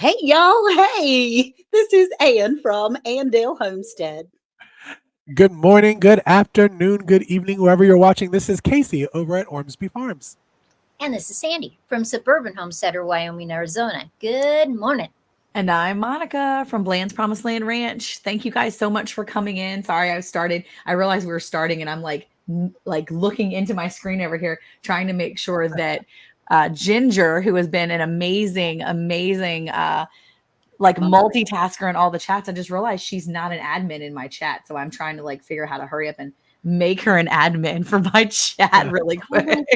Hey, y'all. Hey, this is Ann from Andale Homestead. Good morning, good afternoon, good evening, wherever you're watching. This is Casey over at Ormsby Farms. And this is Sandy from Suburban Homesteader, Wyoming, Arizona. Good morning. And I'm Monica from Bland's Promised Land Ranch. Thank you guys so much for coming in. Sorry, I realized we were starting and I'm like looking into my screen over here, trying to make sure that Ginger, who has been an amazing like multitasker in all the chats. I just realized she's not an admin in my chat. So I'm trying to like figure out how to hurry up and make her an admin for my chat really quick.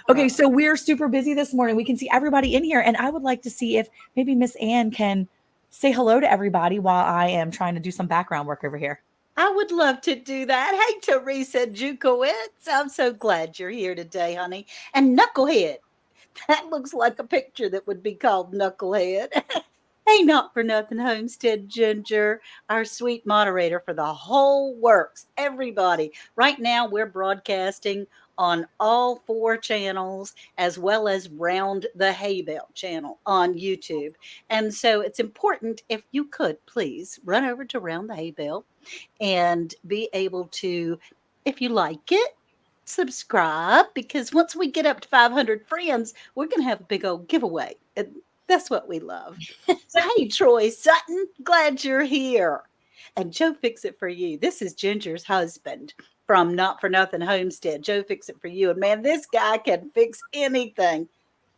Okay, so we're super busy this morning. We can see everybody in here, and I would like to see if maybe Miss Ann can say hello to everybody while I am trying to do some background work over here. I would love to do that. Hey, Teresa Jukowitz. I'm so glad you're here today, honey. And Knucklehead. That looks like a picture that would be called Knucklehead. Hey, Not For Nothing Homestead Ginger, our sweet moderator for the whole works. Everybody, right now we're broadcasting on all 4 channels as well as Round the Hay Bale channel on YouTube. And so it's important if you could please run over to Round the Hay Bale and be able to, if you like it, subscribe, because once we get up to 500 friends, we're going to have a big old giveaway. And that's what we love. So, hey, Troy Sutton, glad you're here. And Joe Fix It For You. This is Ginger's husband from Not For Nothing Homestead. Joe Fix It For You. And man, this guy can fix anything.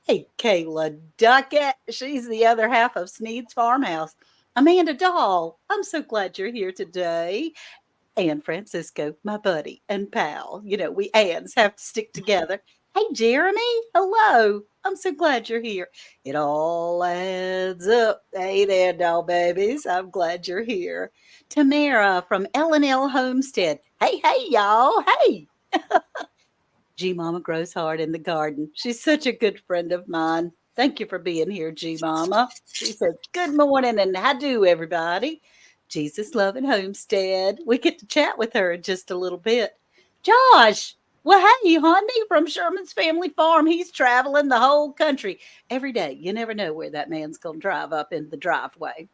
Hey, Kayla Duckett. She's the other half of Sneed's Farmhouse. Amanda Dahl, I'm so glad you're here today. And Francisco, my buddy and pal. You know, we Anns have to stick together. Hey, Jeremy. Hello. I'm so glad you're here. It all adds up. Hey there, doll babies. I'm glad you're here. Tamara from L&L Homestead. Hey, y'all. Hey. G Mama grows hard in the garden. She's such a good friend of mine. Thank you for being here, G Mama. She said, good morning and how do everybody? Jesus Loving Homestead. We get to chat with her in just a little bit. Josh, well, hey, honey, from Sherman's Family Farm. He's traveling the whole country every day. You never know where that man's going to drive up in the driveway.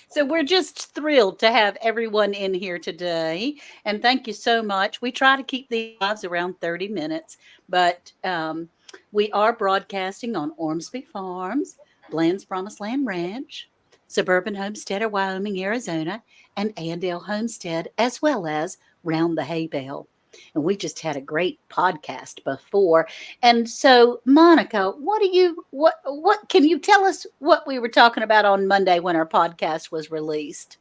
So we're just thrilled to have everyone in here today. And thank you so much. We try to keep these lives around 30 minutes, but we are broadcasting on Ormsby Farms, Bland's Promised Land Ranch, Suburban Homesteader, Wyoming, Arizona, and Andale Homestead, as well as Round the Hay Bale. And we just had a great podcast before. And so, Monica, what can you tell us what we were talking about on Monday when our podcast was released?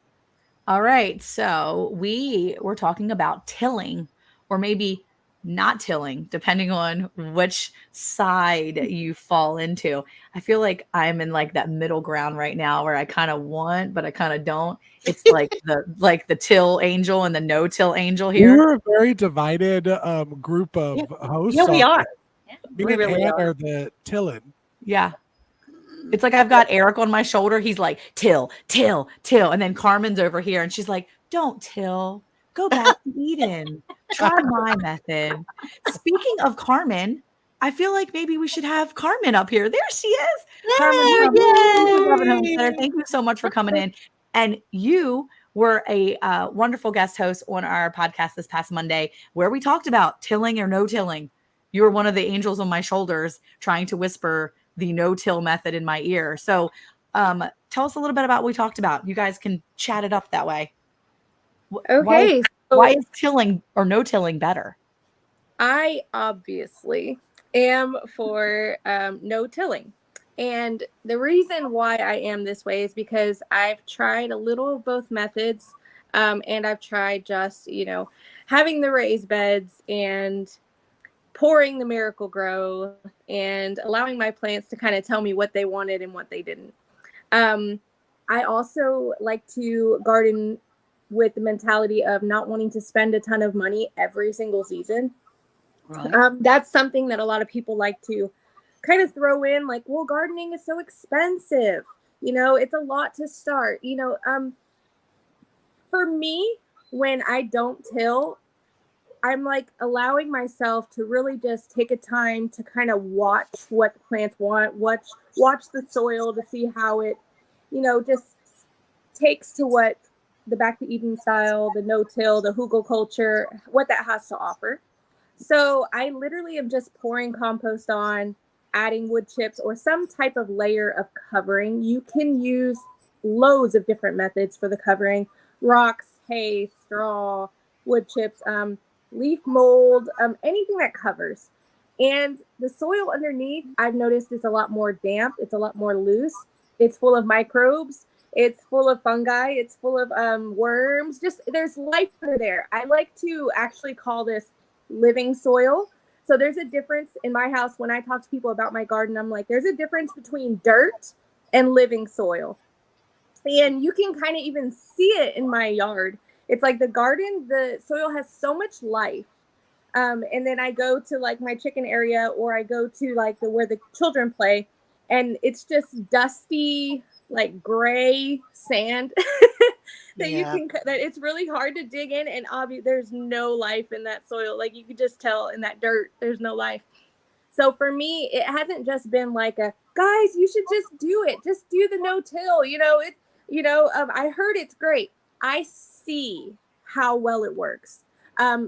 All right, so we were talking about tilling, or maybe not tilling, depending on which side you fall into. I feel like I'm in like that middle ground right now where I kind of want, but I kind of don't. It's like the till angel and the no till angel here. We're a very divided group of hosts. Yeah, we are. Me We and really Ann are. are the Tillin. Yeah. It's like I've got Eric on my shoulder. He's like, till, till, till. And then Carmen's over here and she's like, don't till. Go back to Eden. Try my method. Speaking of Carmen, I feel like maybe we should have Carmen up here. There she is. Carmen from Suburban Homesteader. Thank you so much for coming in. And you were a wonderful guest host on our podcast this past Monday where we talked about tilling or no tilling. You were one of the angels on my shoulders trying to whisper the no-till method in my ear. So tell us a little bit about what we talked about. You guys can chat it up that way. Okay. Why is tilling or no-tilling better? I obviously am for no tilling. And the reason why I am this way is because I've tried a little of both methods. And I've tried just, having the raised beds and pouring the Miracle Grow and allowing my plants to kind of tell me what they wanted and what they didn't. I also like to garden with the mentality of not wanting to spend a ton of money every single season. Right. That's something that a lot of people like to kind of throw in, like, well, gardening is so expensive. It's a lot to start. For me, when I don't till, I'm like allowing myself to really just take a time to kind of watch what the plants want, watch the soil to see how it, just takes to what the back to Eden style, the no-till, the hugelkultur, what that has to offer. So I literally am just pouring compost on, adding wood chips or some type of layer of covering. You can use loads of different methods for the covering: rocks, hay, straw, wood chips, leaf mold, anything that covers. And the soil underneath, I've noticed, is a lot more damp. It's a lot more loose. It's full of microbes. It's full of fungi. It's full of worms. Just there's life under there. I like to actually call this living soil. So there's a difference in my house. When I talk to people about my garden, I'm like, there's a difference between dirt and living soil. And you can kind of even see it in my yard. It's like the garden, the soil has so much life. And then I go to like my chicken area, or I go to like where the children play, and it's just dusty, like gray sand that that it's really hard to dig in. And obviously there's no life in that soil. Like you could just tell in that dirt, there's no life. So for me, it hasn't just been like guys, you should just do it. Just do the no-till, I heard it's great. I see how well it works.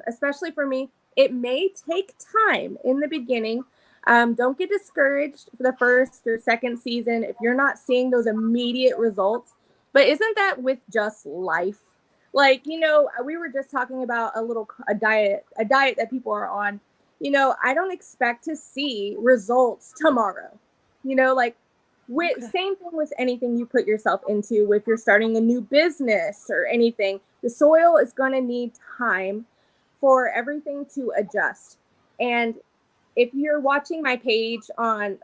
Especially for me, it may take time in the beginning. Don't get discouraged for the first or second season if you're not seeing those immediate results. But isn't that with just life? Like, we were just talking about a diet that people are on. I don't expect to see results tomorrow. Same thing with anything you put yourself into. If you're starting a new business or anything, the soil is going to need time for everything to adjust. And if you're watching my page on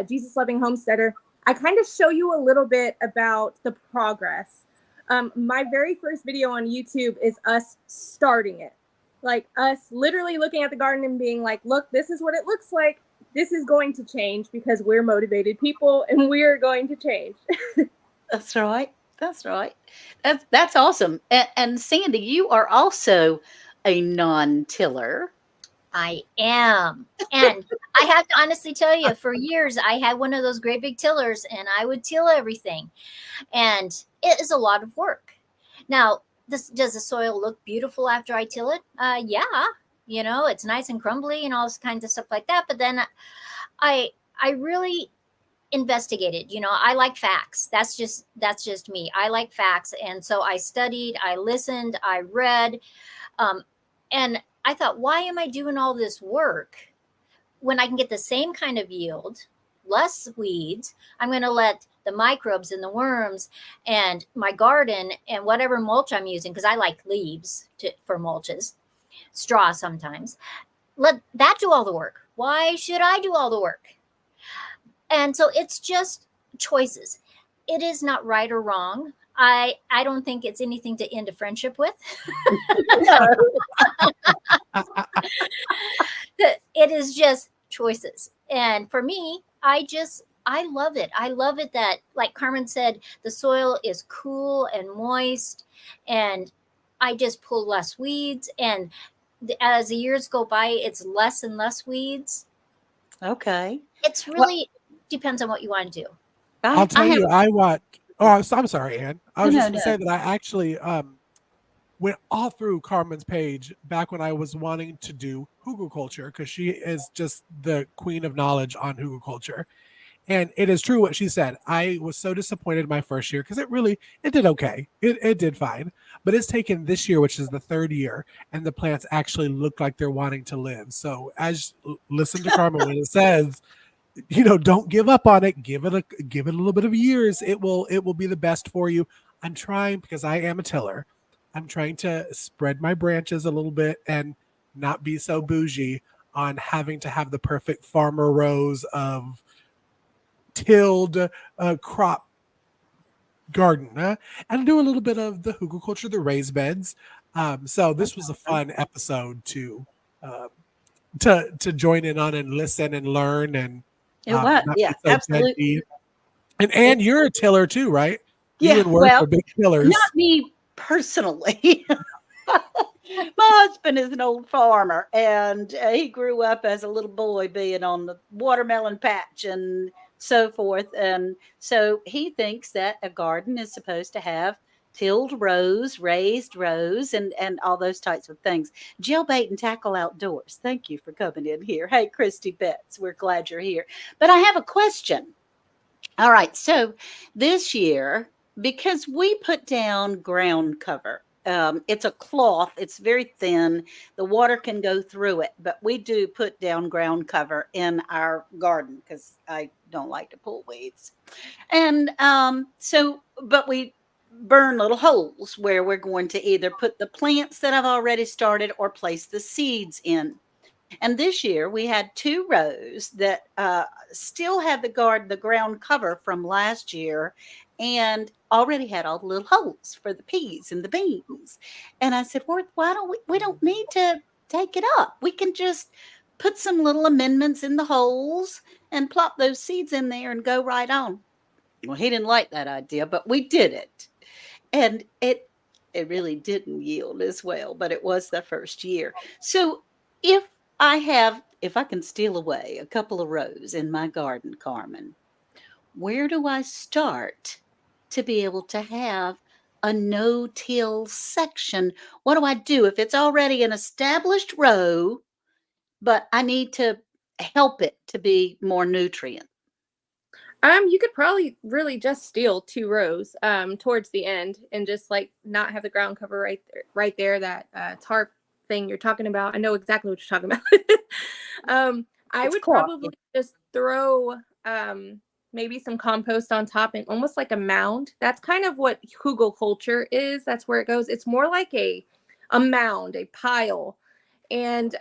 Jesus Loving Homesteader, I kind of show you a little bit about the progress. My very first video on YouTube is us starting it. Like us literally looking at the garden and being like, look, this is what it looks like. This is going to change because we're motivated people and we're going to change. That's right. That's right. That's awesome. And Sandy, you are also a non-tiller. I am. And I have to honestly tell you, for years, I had one of those great big tillers and I would till everything. And it is a lot of work. Now, does the soil look beautiful after I till it? Yeah. It's nice and crumbly and all this kinds of stuff like that. But then I really investigated. I like facts. That's just me. I like facts. And so I studied, I listened, I read, and I thought, why am I doing all this work when I can get the same kind of yield, less weeds? I'm going to let the microbes and the worms and my garden and whatever mulch I'm using, because I like leaves for mulches, straw sometimes, let that do all the work. Why should I do all the work? And so it's just choices. It is not right or wrong. I don't think it's anything to end a friendship with. It is just choices. And for me, I love it. I love it that, like Carmen said, the soil is cool and moist, and I just pull less weeds. And as the years go by, it's less and less weeds. Okay. It's really depends on what you want to do. I'll tell you, I watch. Oh, I'm sorry, Ann. I was just going to say that I actually went all through Carmen's page back when I was wanting to do hugelkultur, because she is just the queen of knowledge on hugelkultur. And it is true what she said. I was so disappointed my first year because it did okay. It did fine. But it's taken this year, which is the third year, and the plants actually look like they're wanting to live. So listen to Carmen when it says, don't give up on it. Give it a little bit of years. It will be the best for you. I'm trying, because I am a tiller. I'm trying to spread my branches a little bit and not be so bougie on having to have the perfect farmer rows of tilled crop garden, and do a little bit of the hugelkultur, the raised beds. So this was a fun episode to join in on and listen and learn, and It was, yeah, so absolutely. And you're a tiller too, right? Yeah, you and Worth are big tillers. Not me personally. My husband is an old farmer, and he grew up as a little boy being on the watermelon patch and so forth. And so he thinks that a garden is supposed to have tilled rows, raised rows, and all those types of things. Jill Bait and Tackle Outdoors. Thank you for coming in here. Hey, Christy Betts, we're glad you're here. But I have a question. All right. So this year, because we put down ground cover, it's a cloth, it's very thin. The water can go through it, but we do put down ground cover in our garden because I don't like to pull weeds. And but we burn little holes where we're going to either put the plants that I've already started or place the seeds in. And this year we had 2 rows that still had the ground cover from last year and already had all the little holes for the peas and the beans. And I said, Worth, why don't we don't need to take it up. We can just put some little amendments in the holes and plop those seeds in there and go right on. Well, he didn't like that idea, but we did it. And it really didn't yield as well, but it was the first year. So if if I can steal away a couple of rows in my garden, Carmen, where do I start to be able to have a no-till section? What do I do if it's already an established row, but I need to help it to be more nutrient? You could probably really just steal 2 rows towards the end and just like not have the ground cover right there, that tarp thing you're talking about. I know exactly what you're talking about. I It's would cloth. probably just throw maybe some compost on top and almost like a mound. That's kind of what hugelkultur is. That's where it goes. It's more like a mound, a pile. And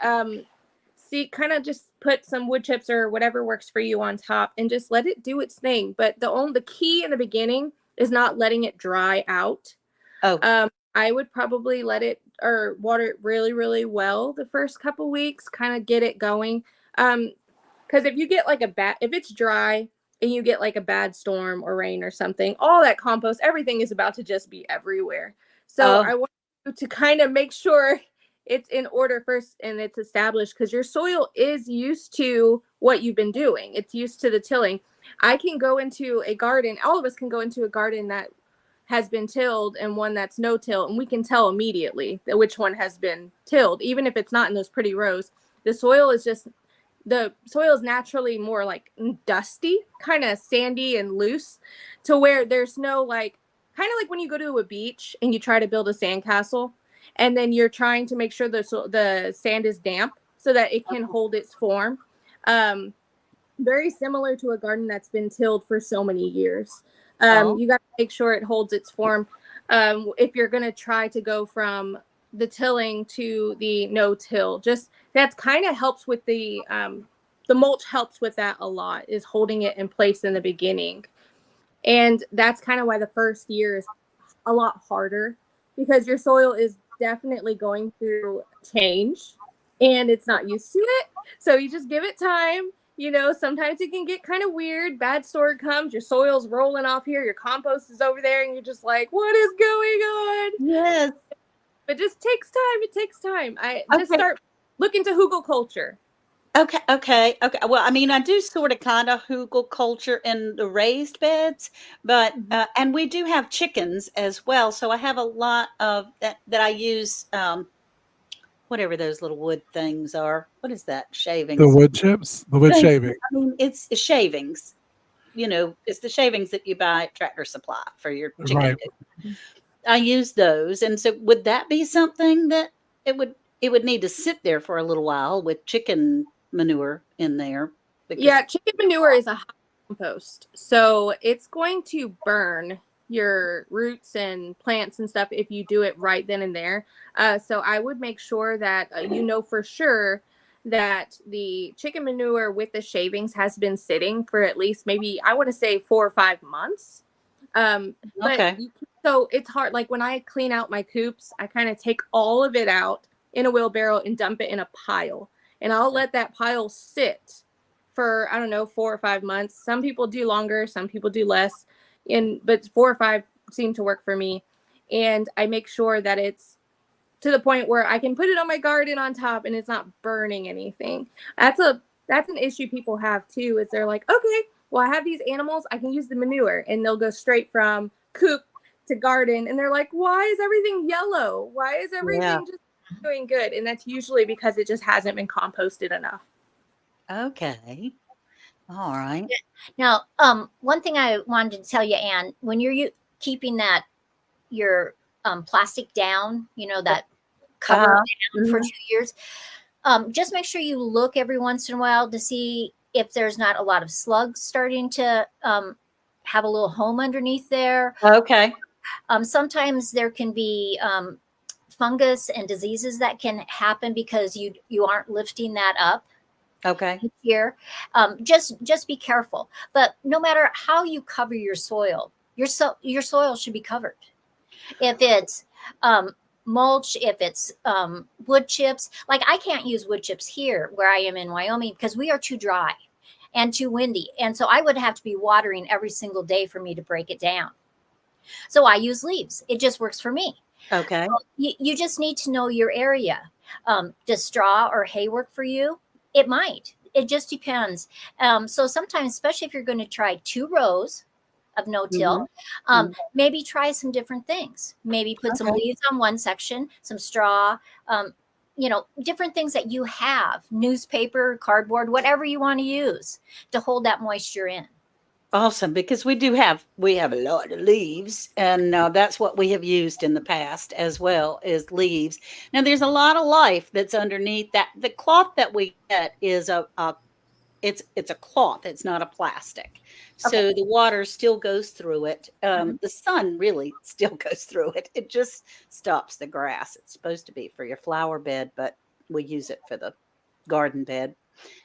see, kind of just put some wood chips or whatever works for you on top and just let it do its thing. But the key in the beginning is not letting it dry out. Oh, I would probably let it or water it really, really well the first couple weeks, kind of get it going. Because if you get like if it's dry and you get like a bad storm or rain or something, all that compost, everything is about to just be everywhere. So oh, I want you to kind of make sure it's in order first and it's established, because your soil is used to what you've been doing. It's used to the tilling. I can go into a garden. All of us can go into a garden that has been tilled and one that's no till, and we can tell immediately that which one has been tilled, even if it's not in those pretty rows. The soil is naturally more like dusty, kind of sandy and loose, to where there's no like, kind of like when you go to a beach and you try to build a sandcastle and then you're trying to make sure the sand is damp so that it can hold its form. Very similar to a garden that's been tilled for so many years. You got to make sure it holds its form. If you're going to try to go from the tilling to the no-till, just that kind of helps with the mulch helps with that a lot, is holding it in place in the beginning. And that's kind of why the first year is a lot harder, because your soil is definitely going through change and it's not used to it. So you just give it time. Sometimes it can get kind of weird. Bad storm comes, your soil's rolling off here, your compost is over there, and you're just like, what is going on? yes. It just takes time. It takes time. I just Okay. start looking to hugelkultur. Okay. Well, I mean, I do sort of kind of hugelkultur in the raised beds, but and we do have chickens as well. So I have a lot of that I use. Whatever those little wood things are. What is that? The Shavings. wood chips, the wood Thank you. shaving. I mean, it's shavings. It's the shavings that you buy at Tractor Supply for your chicken Right. coop. I use those, and so would that be something that it would need to sit there for a little while with chicken manure in there because Yeah, chicken manure is a high compost. So it's going to burn your roots and plants and stuff if you do it right then and there. So I would make sure that for sure that the chicken manure with the shavings has been sitting for at least, maybe I want to say 4 or 5 months. But okay. So it's hard. Like when I clean out my coops, I kind of take all of it out in a wheelbarrow and dump it in a pile. And I'll let that pile sit for, I don't know, 4 or 5 months. Some people do longer, some people do less. But 4 or 5 seem to work for me. And I make sure that it's to the point where I can put it on my garden on top and it's not burning anything. That's an issue people have too, is they're like, okay, well, I have these animals, I can use the manure, and they'll go straight from coop to garden, and they're like, why is everything yellow? Why is everything just doing good? And that's usually because it just hasn't been composted enough. Okay. All right. Now, one thing I wanted to tell you, Anne, when you're keeping your plastic down, that cover down for 2 years, just make sure you look every once in a while to see if there's not a lot of slugs starting to have a little home underneath there. Okay. Sometimes there can be fungus and diseases that can happen because you aren't lifting that up. Okay. Here, just be careful. But no matter how you cover your soil, your soil should be covered. If it's mulch, if it's wood chips, like I can't use wood chips here where I am in Wyoming because we are too dry and too windy, and so I would have to be watering every single day for me to break it down. So I use leaves. It just works for me. Okay. So you just need to know your area. Does straw or hay work for you? It might. It just depends. So sometimes, especially if you're going to try 2 rows of no-till, maybe try some different things. Maybe put some leaves on one section, some straw, different things that you have, newspaper, cardboard, whatever you want to use to hold that moisture in. Awesome, because we have a lot of leaves, and that's what we have used in the past as well, is leaves. Now, there's a lot of life that's underneath that. The cloth that we get is it's a cloth. It's not a plastic. So the water still goes through it. The sun really still goes through it. It just stops the grass. It's supposed to be for your flower bed, but we use it for the garden bed.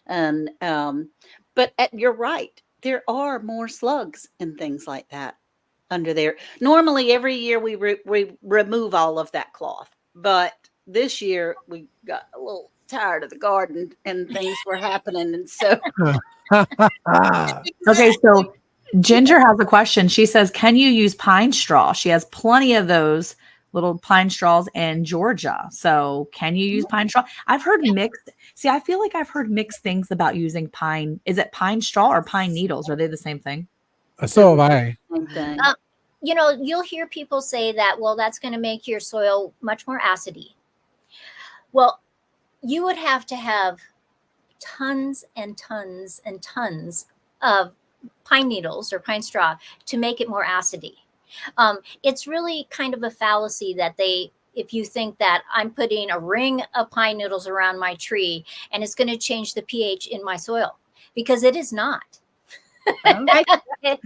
And but you're right. There are more slugs and things like that under there. Normally, every year we remove all of that cloth, but this year we got a little tired of the garden and things were happening, and so. Okay, so Ginger has a question. She says, "Can you use pine straw?" She has plenty of those little pine straws in Georgia. So, can you use pine straw? I've heard mixed. See, I feel like I've heard mixed things about using pine. Is it pine straw or pine needles? Are they the same thing? So have I. Same thing. You'll hear people say that, well, that's going to make your soil much more acidy. Well, you would have to have tons and tons and tons of pine needles or pine straw to make it more acidy. It's really kind of a fallacy that if you think that I'm putting a ring of pine needles around my tree and it's going to change the pH in my soil, because it is not. It's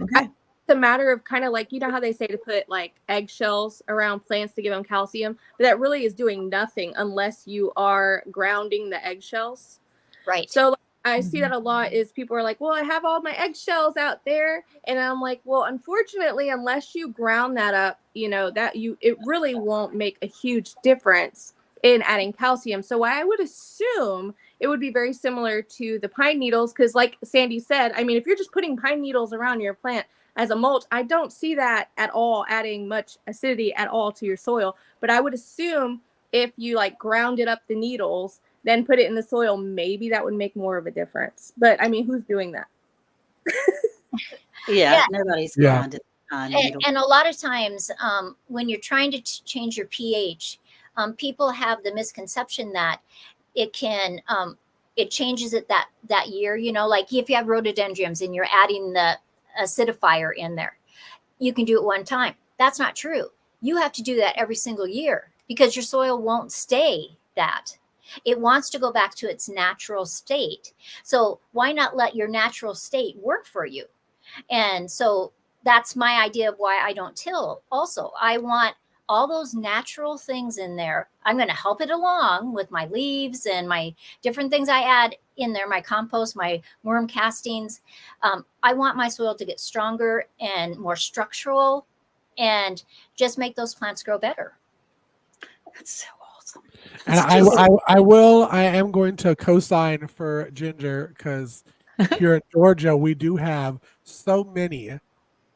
a matter of kind of like, how they say to put like eggshells around plants to give them calcium, but that really is doing nothing unless you are grounding the eggshells. Right. So I see that a lot is people are like, well, I have all my eggshells out there. And I'm like, well, unfortunately, unless you ground that up, it really won't make a huge difference in adding calcium. So I would assume it would be very similar to the pine needles. Because like Sandy said, I mean, if you're just putting pine needles around your plant as a mulch, I don't see that at all adding much acidity at all to your soil. But I would assume if you like grounded up the needles, then put it in the soil, maybe that would make more of a difference. But I mean, who's doing that? Nobody's grounded. And a lot of times when you're trying to change your pH, people have the misconception that it can it changes it that year. Like if you have rhododendrons and you're adding the acidifier in there, you can do it one time. That's not true. You have to do that every single year because your soil won't stay that. It wants to go back to its natural state. So why not let your natural state work for you? And so that's my idea of why I don't till. Also, I want all those natural things in there. I'm going to help it along with my leaves and my different things I add in there, my compost, my worm castings. I want my soil to get stronger and more structural and just make those plants grow better. That's so awesome. And I am going to co-sign for Ginger because here in Georgia, we do have so many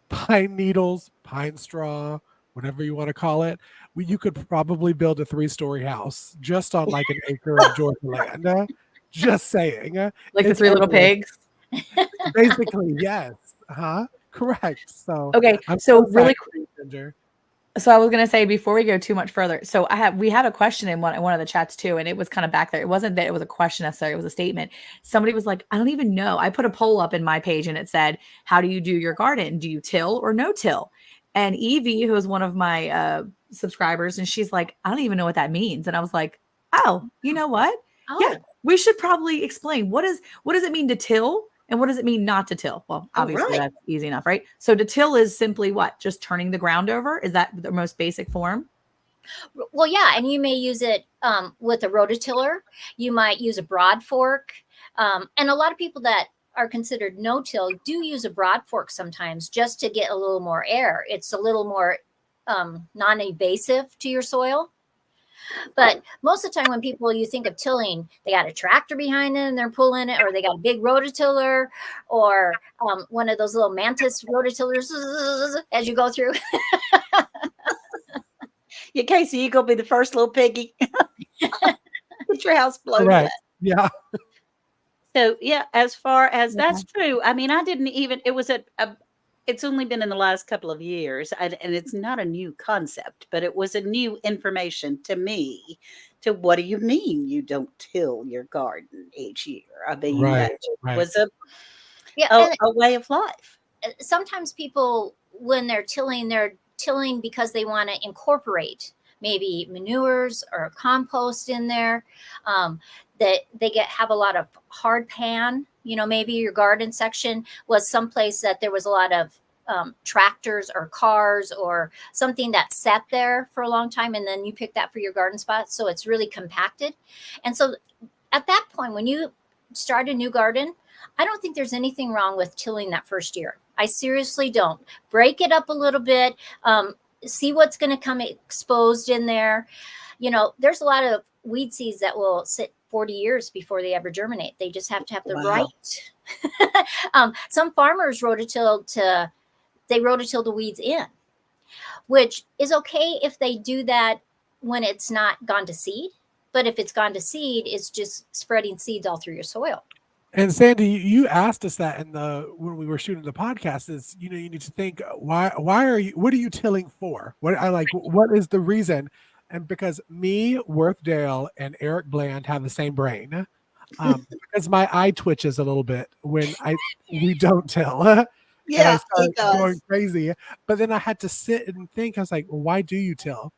pine needles, pine straw, whatever you want to call it, you could probably build a 3-story house just on like an acre of Georgia land. Just saying. Like the It's Three Little everywhere. Pigs. Basically, yes. Correct. So Okay, I'm so so really excited for you, Ginger. So I was gonna say before we go too much further. So we had a question in one of the chats too, and it was kind of back there. It wasn't that it was a question necessarily; it was a statement. Somebody was like, "I don't even know." I put a poll up in my page, and it said, "How do you do your garden? Do you till or no till?" And Evie, who is one of my subscribers, and she's like, "I don't even know what that means." And I was like, "Oh, you know what? Yeah, Oh, we should probably explain what does it mean to till." And what does it mean not to till? Well, Oh, obviously right. that's easy enough, right? So to till is simply what? Just turning the ground over? Is that the most basic form? well, yeah, and you may use it with a rototiller. You might use a broad fork, and a lot of people that are considered no-till do use a broad fork sometimes just to get a little more air. It's a little more non-invasive to your soil. But most of the time, when people you think of tilling, they got a tractor behind it and they're pulling it, or they got a big rototiller, or one of those little mantis rototillers as you go through. Yeah, Casey, you gonna be the first little piggy. Get your house blown away. Correct. Yeah. So yeah, as far as Yeah. that's true. I mean, I didn't even. It was it's only been in the last couple of years, and it's not a new concept, but it was a new information to me. To what do you mean you don't till your garden each year? I mean, that Right. just Right. was Yeah, a, and a way of life. sometimes people, when they're tilling because they want to incorporate maybe manures or compost in there. That they have a lot of hard pan. Maybe your garden section was someplace that there was a lot of tractors or cars or something that sat there for a long time, and then you pick that for your garden spot, so it's really compacted. And so at that point, when you start a new garden, I don't think there's anything wrong with tilling that first year. I seriously don't. Break it up a little bit. See what's going to come exposed in there. There's a lot of weed seeds that will sit 40 years before they ever germinate. They just have to have the Wow. right. Some farmers rototill the weeds in, which is okay if they do that when it's not gone to seed. But if it's gone to seed, it's just spreading seeds all through your soil. And Sandy, you asked us that when we were shooting the podcast. Is you need to think what are you tilling for? What is the reason? And because me, Worthdale, and Eric Bland have the same brain, because my eye twitches a little bit when we don't till, and I Yeah, start it does. going crazy. But then I had to sit and think. I was like, well, why do you till?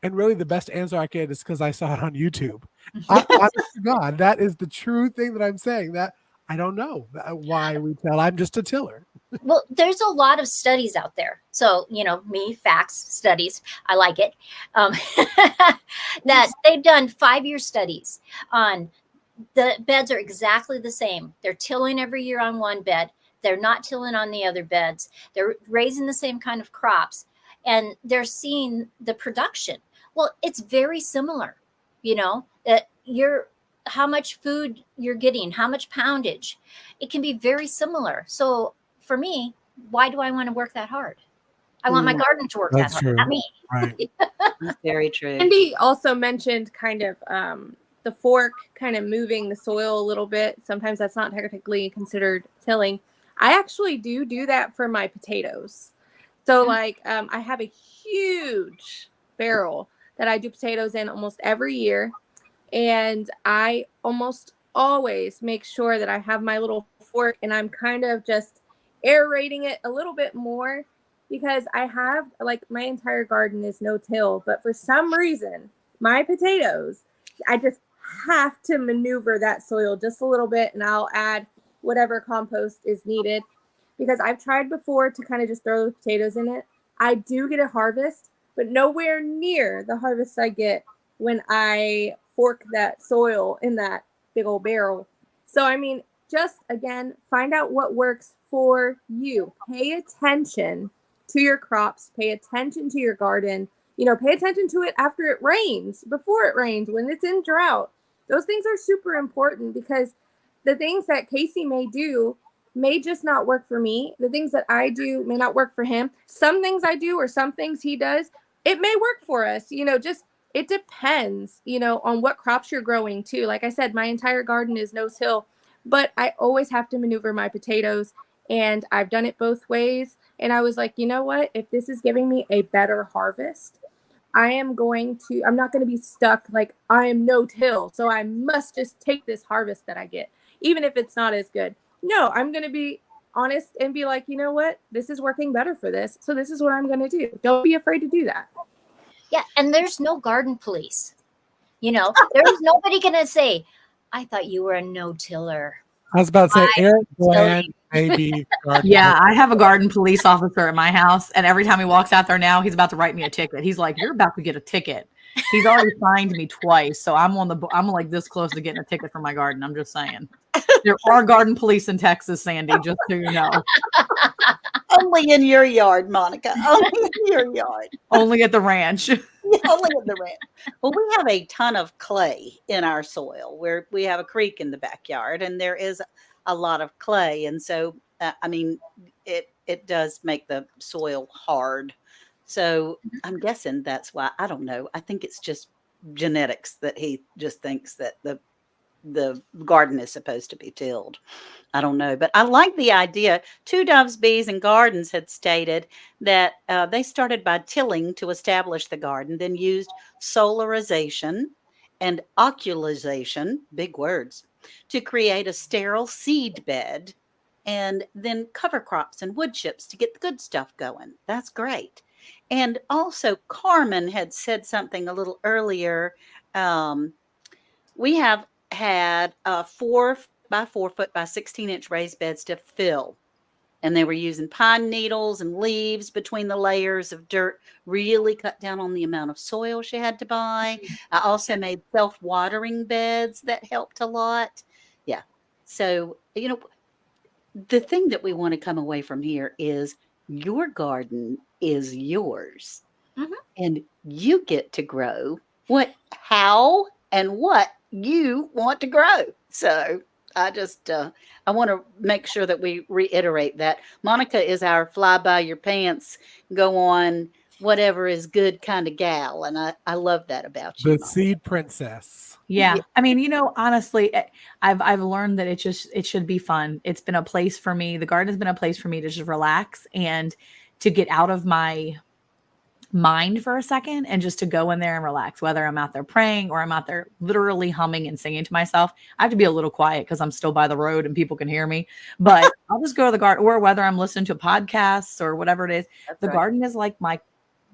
And really, the best answer I get is because I saw it on YouTube. Honest to God, that is the true thing that I'm saying. That I don't know why we tell. I'm just a tiller. Well, there's a lot of studies out there. So, facts, studies, I like it. That they've done 5-year studies on the beds are exactly the same. They're tilling every year on one bed. They're not tilling on the other beds. They're raising the same kind of crops, and they're seeing the production. Well, it's very similar, that how much food you're getting, how much poundage. It can be very similar. So for me, why do I want to work that hard? I want my garden to work that That's hard, true. not me. Right. Very true. Andy also mentioned kind of the fork kind of moving the soil a little bit. Sometimes that's not technically considered tilling. I actually do that for my potatoes. So I have a huge barrel that I do potatoes in almost every year. And I almost always make sure that I have my little fork and I'm kind of just aerating it a little bit more, because I have my entire garden is no till, but for some reason, my potatoes, I just have to maneuver that soil just a little bit, and I'll add whatever compost is needed, because I've tried before to kind of just throw the potatoes in it. I do get a harvest, but nowhere near the harvest I get when I fork that soil in that big old barrel. So, I mean, just again, find out what works for you. Pay attention to your crops, pay attention to your garden, pay attention to it after it rains, before it rains, when it's in drought. Those things are super important, because the things that Casey may do may just not work for me. The things that I do may not work for him. Some things I do or some things he does, it may work for us. Just it depends, on what crops you're growing too. Like I said, my entire garden is no-till, but I always have to maneuver my potatoes, and I've done it both ways. And I was like, you know what? If this is giving me a better harvest, I'm not going to be stuck like I am no-till, so I must just take this harvest that I get, even if it's not as good. No, I'm going to be honest and be like, you know what? This is working better for this, so this is what I'm going to do. Don't be afraid to do that. Yeah, and there's no garden police. There's nobody going to say, I thought you were a no-tiller. I was about to say, Eric Bland, maybe. Yeah, I have a garden police officer at my house, and every time he walks out there now, he's about to write me a ticket. He's like, "You're about to get a ticket." He's already signed me twice, so I'm like this close to getting a ticket for my garden. I'm just saying. There are garden police in Texas, Sandy, just so you know. Only in your yard, Monica. Only in your yard. Only at the ranch. Only in the ranch. Well, we have a ton of clay in our soil where we have a creek in the backyard, and there is a lot of clay. And so, it does make the soil hard. So I'm guessing that's why, I don't know. I think it's just genetics that he just thinks that the garden is supposed to be tilled. I don't know, but I like the idea. Two Doves, Bees, and Gardens had stated that they started by tilling to establish the garden, then used solarization and oculization, big words, to create a sterile seed bed, and then cover crops and wood chips to get the good stuff going. That's great. And also, Carmen had said something a little earlier. We have had 4 by 4 foot by 16-inch raised beds to fill. And they were using pine needles and leaves between the layers of dirt, really cut down on the amount of soil she had to buy. I also made self-watering beds that helped a lot. Yeah. So, the thing that we want to come away from here is your garden is yours. Mhm. And you get to grow how and what you want to grow. So I just I want to make sure that we reiterate that Monica is our fly by your pants, go on whatever is good kind of gal, and I love that about you. The Monica. seed princess. Yeah. I mean, honestly, I've learned that it should be fun. It's been a place for me. The garden has been a place for me to just relax and to get out of my mind for a second and just to go in there and relax, whether I'm out there praying or I'm out there literally humming and singing to myself. I have to be a little quiet because I'm still by the road and people can hear me, but I'll just go to the garden, or whether I'm listening to podcasts or whatever it is. That's The right. garden is like my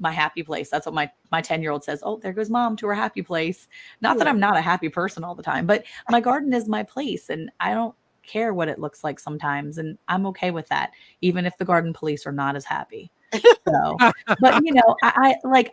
happy place. That's what my 10-year-old says. Oh, there goes mom to her happy place. Not that I'm not a happy person all the time, but my garden is my place, and I don't care what it looks like sometimes, and I'm okay with that, even if the garden police are not as happy. So, but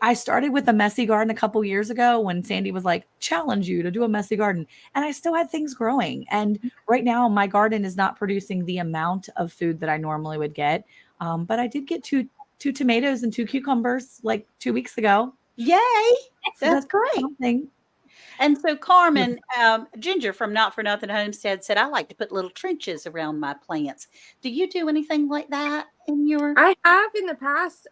I started with a messy garden a couple years ago when Sandy was like, challenge you to do a messy garden. And I still had things growing. And right now my garden is not producing the amount of food that I normally would get. But I did get two tomatoes and 2 cucumbers like 2 weeks ago. Yay! So That's great. Something. And so Carmen, Ginger from Not For Nothing Homestead said, I like to put little trenches around my plants. Do you do anything like that in your? I have in the past,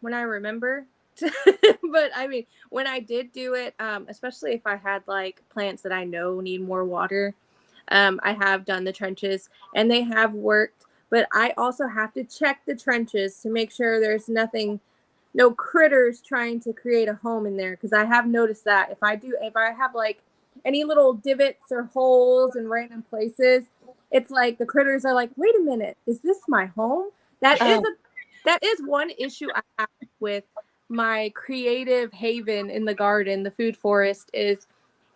when I remember, but I mean, when I did do it, especially if I had like plants that I know need more water, I have done the trenches and they have worked, but I also have to check the trenches to make sure there's no critters trying to create a home in there. Because I have noticed that if I have like any little divots or holes in random places, it's like the critters are like, wait a minute, is this my home? That is one issue I have with my creative haven in the garden, the food forest. Is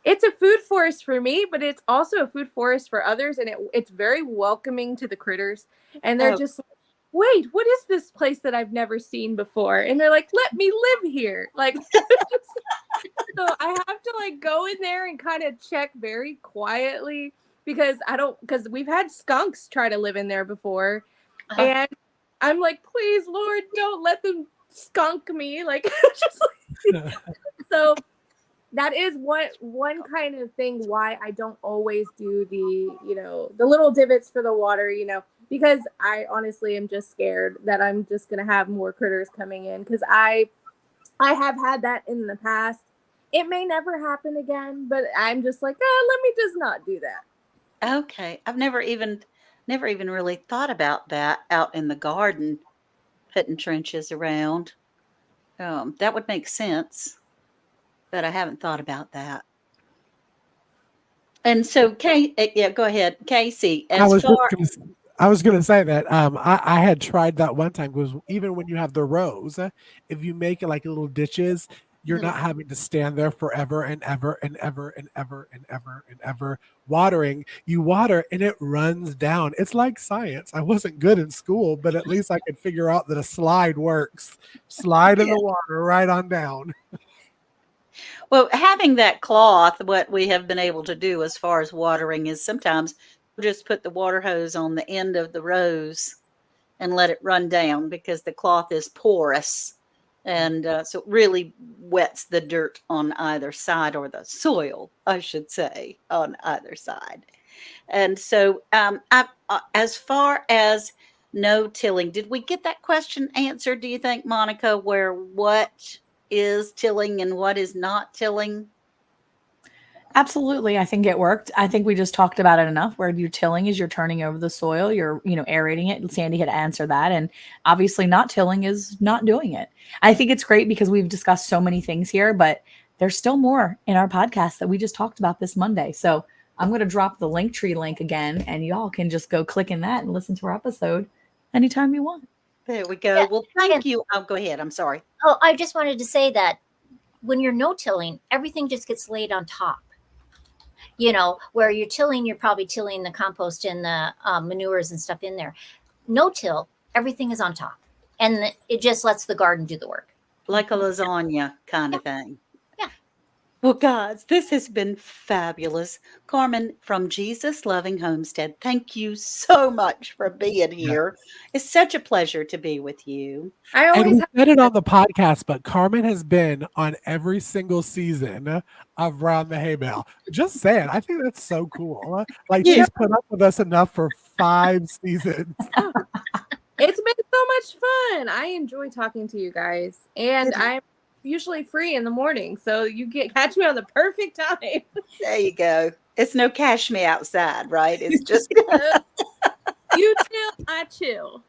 it's a food forest for me, but it's also a food forest for others, and it's very welcoming to the critters. And they're just like, wait, what is this place that I've never seen before? And they're like, let me live here. Like, so I have to like go in there and kind of check very quietly because we've had skunks try to live in there before. And I'm like, please, Lord, don't let them skunk me. Like, just like, so that is one kind of thing why I don't always do the little divots for the water. because I honestly am just scared that I'm just going to have more critters coming in, because I have had that in the past. It may never happen again, but I'm just like, let me just not do that. Okay. I've never even really thought about that out in the garden, putting trenches around. That would make sense, but I haven't thought about that. And so, yeah, go ahead, Casey. I was going to say that I had tried that one time, because even when you have the rows, if you make it like little ditches, you're not having to stand there forever and ever and ever and ever and ever and ever watering. You water and it runs down. It's like science. I wasn't good in school, but at least I could figure out that a slide works. Slide in the water right on down. Well, having that cloth, what we have been able to do as far as watering is sometimes we'll just put the water hose on the end of the rows and let it run down, because the cloth is porous. And so it really wets the dirt on either side, or the soil, I should say, on either side. And so as far as no tilling, did we get that question answered, do you think, Monica, where what is tilling and what is not tilling? Absolutely. I think it worked. I think we just talked about it enough, where you're tilling is you're turning over the soil, you're, aerating it. Sandy had answered that. And obviously not tilling is not doing it. I think it's great because we've discussed so many things here, but there's still more in our podcast that we just talked about this Monday. So I'm going to drop the Linktree link again, and y'all can just go click in that and listen to our episode anytime you want. There we go. Well, thank you. Oh, go ahead. I'm sorry. Oh, I just wanted to say that when you're no-tilling, everything just gets laid on top. Where you're tilling, you're probably tilling the compost and the manures and stuff in there. No-till, everything is on top. And it just lets the garden do the work. Like a lasagna kind of thing. Yeah. Well, guys, this has been fabulous. Carmen from Jesus Loving Homestead, thank you so much for being here. It's such a pleasure to be with you. And we said it on the podcast, but Carmen has been on every single season of Round the Hay Bale. Just saying, I think that's so cool. Like, she's put up with us enough for 5 seasons. It's been so much fun. I enjoy talking to you guys, and I'm usually free in the morning, so you catch me on the perfect time. There you go. It's no cash me outside, right? It's just you chill, I chill.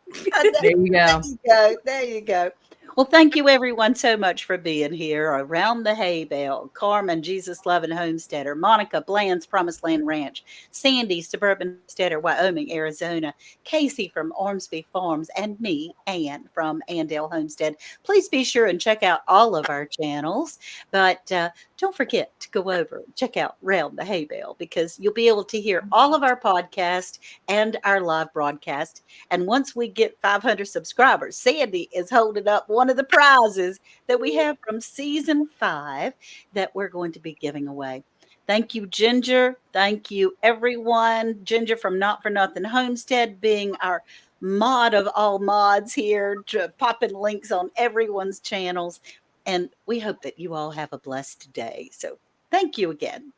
There you go. There you go. Well, thank you everyone so much for being here. Around the Hay Bale, Carmen, Jesus Loving Homesteader, Monica, Bland's Promised Land Ranch, Sandy, Suburban Homesteader, Wyoming, Arizona, Casey from Ormsby Farms, and me, Ann from Andale Homestead. Please be sure and check out all of our channels, but don't forget to go over and check out Round the Hay Bale, because you'll be able to hear all of our podcasts and our live broadcast. And once we get 500 subscribers, Sandy is holding up one of the prizes that we have from season 5 that we're going to be giving away. Thank you, Ginger. Thank you, everyone. Ginger from Not for Nothing Homestead being our mod of all mods here, popping links on everyone's channels. And we hope that you all have a blessed day. So thank you again.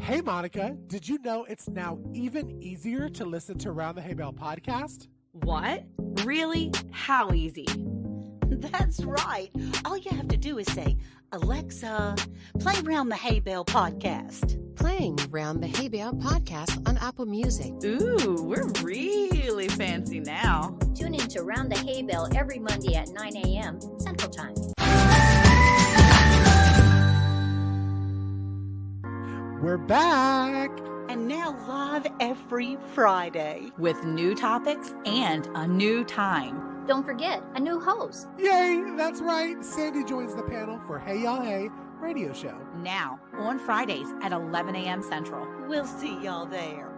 Hey, Monica, did you know it's now even easier to listen to Round the Hay Bale podcast? What? Really? How easy? That's right. All you have to do is say, Alexa, play Round the Hay Bale podcast. Playing Round the Hay Bale podcast on Apple Music. Ooh, we're really fancy now. Tune in to Round the Hay Bale every Monday at 9 a.m. Central Time. We're back. And now live every Friday. With new topics and a new time. Don't forget, a new host. Yay, that's right. Sandy joins the panel for Hey Y'all Hey radio show. Now, on Fridays at 11 a.m. Central. We'll see y'all there.